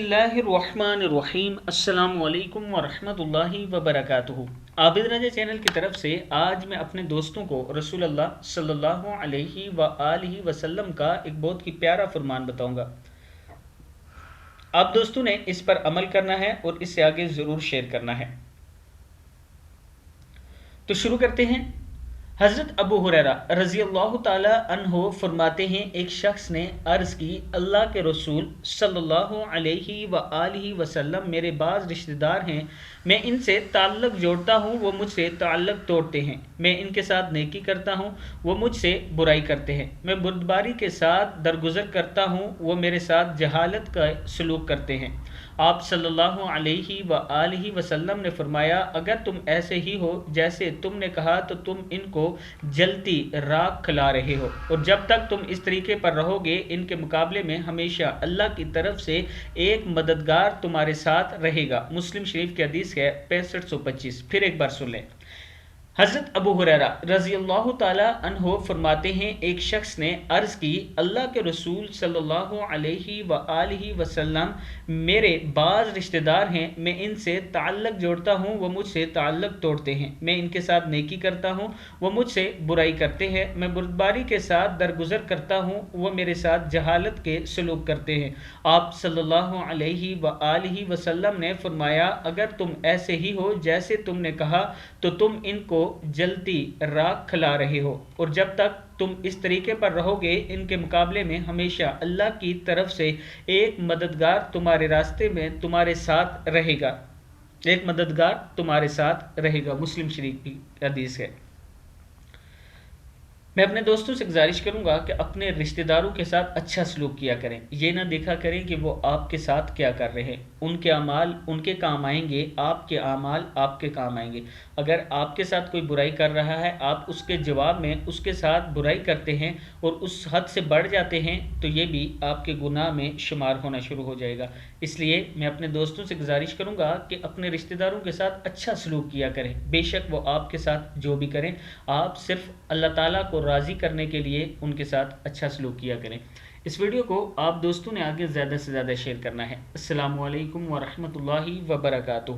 बिस्मिल्लाहिर्रहमानिर्रहीम। अस्सलामु अलैकुम वरहमतुल्लाहि वबरकातुहू। आबिद रजा चैनल की तरफ से आज मैं अपने दोस्तों को रसूल अल्लाह सल्लल्लाहु अलैहि वआलिहि वसल्लम का एक बहुत ही प्यारा फरमान बताऊंगा। आप दोस्तों ने इस पर अमल करना है और इससे आगे ज़रूर शेयर करना है। तो शुरू करते हैं। हज़रत अबू हुरैरा रज़ी अल्लाह ताला अन्हो फरमाते हैं, एक शख्स ने अर्ज़ की, अल्लाह के रसूल सल्लल्लाहु अलैहि वआलिहि वसल्लम, मेरे बाज़ रिश्तेदार हैं, मैं इनसे ताल्लुक़ जोड़ता हूँ, वो मुझसे ताल्लुक़ तोड़ते हैं। मैं इनके साथ नेकी करता हूँ, वो मुझसे बुराई करते हैं। मैं बुर्दबारी के साथ दरगुजर करता हूँ, वो मेरे साथ जहालत का सलूक करते हैं। आप सल्लल्लाहु अलैहि वआलिहि वसल्लम ने फरमाया, अगर तुम ऐसे ही हो जैसे तुमने कहा तो तुम इनको जलती राख खिला रहे हो, और जब तक तुम इस तरीके पर रहोगे इनके मुकाबले में हमेशा अल्लाह की तरफ से एक मददगार तुम्हारे साथ रहेगा। मुस्लिम शरीफ की हदीस है 6525। फिर एक बार सुन लें। हज़रत अबू हुरैरा रज़ी अल्लाह ताला अन्हो फरमाते हैं, एक शख्स ने अर्ज़ की, अल्लाह के रसूल सल्लल्लाहु अलैहि वआलिहि वसल्लम, मेरे बाज़ रिश्तेदार हैं, मैं इनसे ताल्लुक़ जोड़ता हूँ, वो मुझसे ताल्लुक़ तोड़ते हैं। मैं इनके साथ नेकी करता हूँ, वो मुझसे बुराई करते हैं। मैं बुर्दबारी के साथ दरगुजर करता हूँ, वो मेरे साथ जहालत के सलूक करते हैं। आप सल्लल्लाहु अलैहि वआलिहि वसल्लम ने फरमाया, अगर तुम ऐसे ही हो जैसे तुमने कहा तो तुम इनको जलती राख खिला रहे हो, और जब तक तुम इस तरीके पर रहोगे इनके मुकाबले में हमेशा अल्लाह की तरफ से एक मददगार तुम्हारे रास्ते में तुम्हारे साथ रहेगा। एक मददगार तुम्हारे साथ रहेगा। मुस्लिम शरीफ की हदीस है। मैं अपने दोस्तों से गुजारिश करूंगा कि अपने रिश्तेदारों के साथ अच्छा सलूक किया करें। ये ना देखा करें कि वो आपके साथ क्या कर रहे हैं। उनके अमाल उनके काम आएंगे, आपके अमाल आपके काम आएंगे। अगर आपके साथ कोई बुराई कर रहा है, आप उसके जवाब में उसके साथ बुराई करते हैं और उस हद से बढ़ जाते हैं, तो ये भी आपके गुनाह में शुमार होना शुरू हो जाएगा। इसलिए मैं अपने दोस्तों से गुजारिश करूंगा कि अपने रिश्तेदारों के साथ अच्छा सलूक किया करें। बेशक वो आपके साथ जो भी करें, आप सिर्फ अल्लाह ताला को राज़ी करने के लिए उनके साथ अच्छा सलूक किया करें। इस वीडियो को आप दोस्तों ने आगे ज़्यादा से ज़्यादा शेयर करना है। अस्सलामु अलैकुम वरहमतुल्लाहि वबरकातुहू।